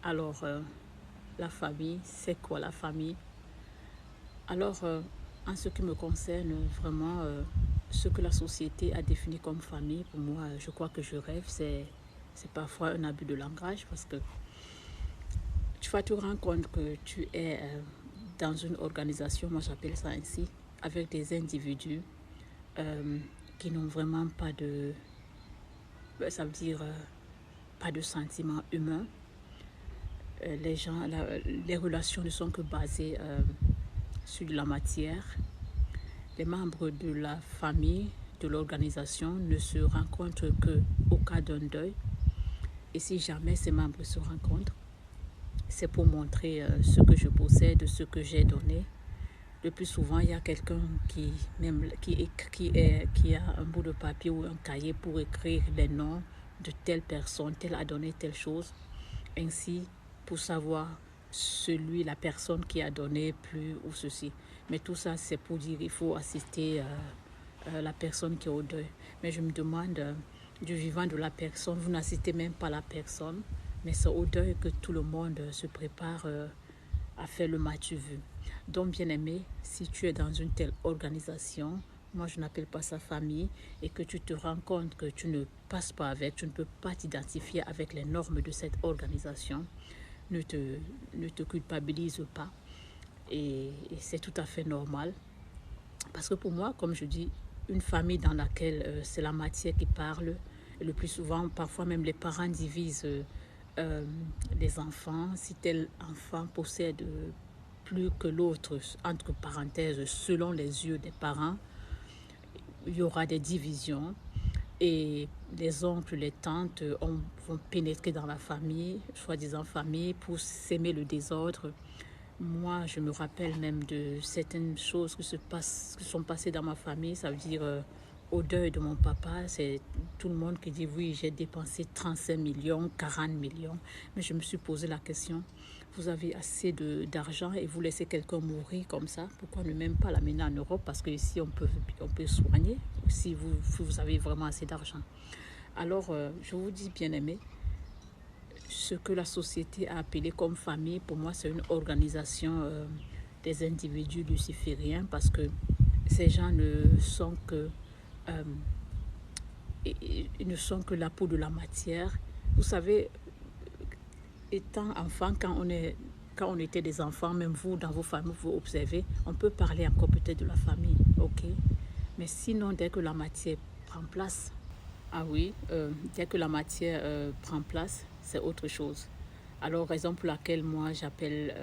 Alors, la famille, c'est quoi la famille? Alors, en ce qui me concerne, vraiment, ce que la société a défini comme famille, pour moi, je crois que je rêve, c'est parfois un abus de langage parce que tu vas te rendre compte que tu es dans une organisation, moi j'appelle ça ainsi, avec des individus euh, qui n'ont vraiment pas de, ça veut dire, pas de sentiments humains. Les relations ne sont que basées sur de la matière. Les membres de la famille, de l'organisation ne se rencontrent qu'au cas d'un deuil. Et si jamais ces membres se rencontrent, c'est pour montrer ce que je possède, ce que j'ai donné. Le plus souvent, il y a quelqu'un qui a un bout de papier ou un cahier pour écrire les noms de telle personne, telle a donné telle chose. Ainsi, pour savoir la personne qui a donné plus ou ceci. Mais tout ça, c'est pour dire qu'il faut assister la personne qui est au deuil. Mais je me demande, du vivant de la personne, vous n'assistez même pas la personne, mais c'est au deuil que tout le monde se prépare à faire le match vu. Donc, bien aimé, si tu es dans une telle organisation, moi je n'appelle pas ça famille, et que tu te rends compte que tu ne passes pas avec, tu ne peux pas t'identifier avec les normes de cette organisation, ne te culpabilise pas. Et c'est tout à fait normal. Parce que pour moi, comme je dis, une famille dans laquelle c'est la matière qui parle, et le plus souvent, parfois même les parents divisent les enfants. Si tel enfant possède plus que l'autre, entre parenthèses, selon les yeux des parents, il y aura des divisions. Et les oncles, les tantes vont pénétrer dans la famille, soi-disant famille, pour s'aimer le désordre. Moi, je me rappelle même de certaines choses qui sont passées dans ma famille. Ça veut dire, au deuil de mon papa, c'est tout le monde qui dit oui, j'ai dépensé 35 millions, 40 millions. Mais je me suis posé la question, vous avez assez d'argent et vous laissez quelqu'un mourir comme ça, pourquoi ne même pas l'amener en Europe? Parce qu'ici, on peut soigner si vous avez vraiment assez d'argent. Alors, je vous dis, bien aimé, ce que la société a appelé comme famille, pour moi, c'est une organisation des individus lucifériens parce que ces gens euh, ne sont que la peau de la matière. Vous savez, étant enfant, quand on était des enfants, même vous, dans vos familles, vous observez, on peut parler encore peut-être de la famille, ok? Mais sinon, dès que la matière prend place, ah oui, dès que la matière prend place, c'est autre chose. Alors, raison pour laquelle moi j'appelle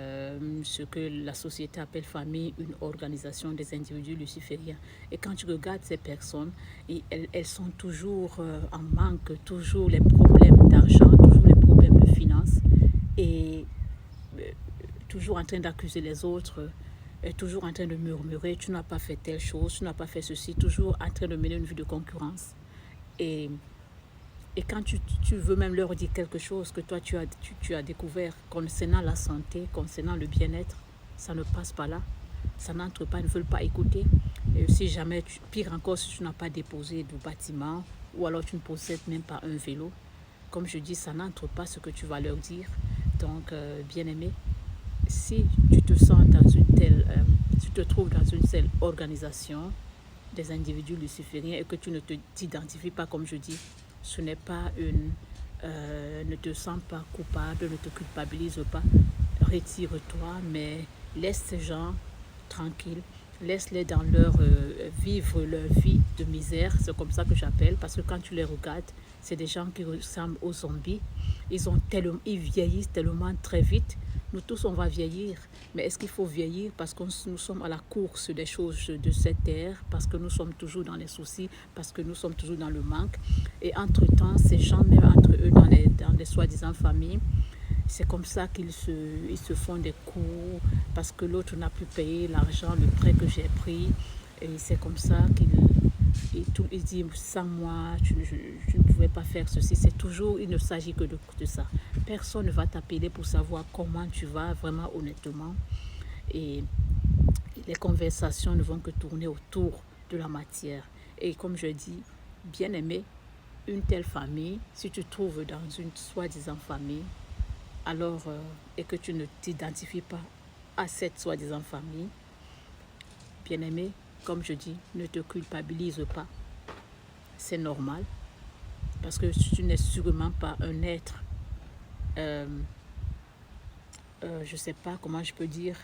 ce que la société appelle famille une organisation des individus lucifériens. Et quand tu regardes ces personnes, elles sont toujours en manque, toujours les problèmes d'argent, toujours les problèmes de finances, et euh, toujours en train d'accuser les autres, toujours en train de murmurer, tu n'as pas fait telle chose, tu n'as pas fait ceci, toujours en train de mener une vie de concurrence. Et et quand tu veux même leur dire quelque chose que toi tu as découvert concernant la santé, concernant le bien-être, ça ne passe pas là. Ça n'entre pas, ils ne veulent pas écouter. Et si jamais, pire encore, si tu n'as pas déposé de bâtiment ou alors tu ne possèdes même pas un vélo, comme je dis, ça n'entre pas ce que tu vas leur dire. Donc, bien aimé, si tu te sens dans tu te trouves dans une telle organisation des individus lucifériens et que tu ne t'identifies pas, comme je dis, ce n'est pas ne te sens pas coupable, ne te culpabilise pas, retire-toi, mais laisse ces gens tranquilles, laisse-les dans vivre leur vie de misère, c'est comme ça que j'appelle, parce que quand tu les regardes, c'est des gens qui ressemblent aux zombies. Ils vieillissent tellement très vite. Nous tous, on va vieillir. Mais est-ce qu'il faut vieillir parce que nous sommes à la course des choses de cette terre, parce que nous sommes toujours dans les soucis, parce que nous sommes toujours dans le manque? Et entre-temps, ces gens, même entre eux, dans les soi-disant familles, c'est comme ça ils se font des coups, parce que l'autre n'a plus payé l'argent, le prêt que j'ai pris. Et c'est comme ça ils disent, sans moi, tu ne pouvais pas faire ceci. Il ne s'agit que de ça. Personne ne va t'appeler pour savoir comment tu vas, vraiment honnêtement. Et les conversations ne vont que tourner autour de la matière. Et comme je dis, bien aimé, une telle famille, si tu trouves dans une soi-disant famille, alors, et que tu ne t'identifies pas à cette soi-disant famille, bien-aimé, comme je dis, ne te culpabilise pas. C'est normal, parce que tu n'es sûrement pas un être, je ne sais pas comment je peux dire,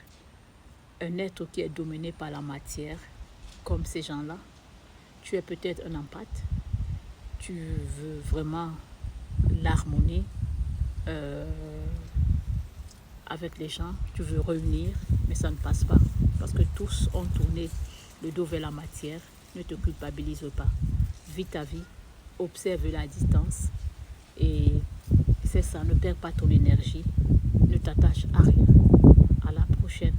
un être qui est dominé par la matière, comme ces gens-là. Tu es peut-être un empathe, tu veux vraiment l'harmonie avec les gens, tu veux réunir, mais ça ne passe pas, parce que tous ont tourné le dos vers la matière. Ne te culpabilise pas, vis ta vie, observe la distance, et c'est ça, ne perds pas ton énergie, ne t'attache à rien. À la prochaine.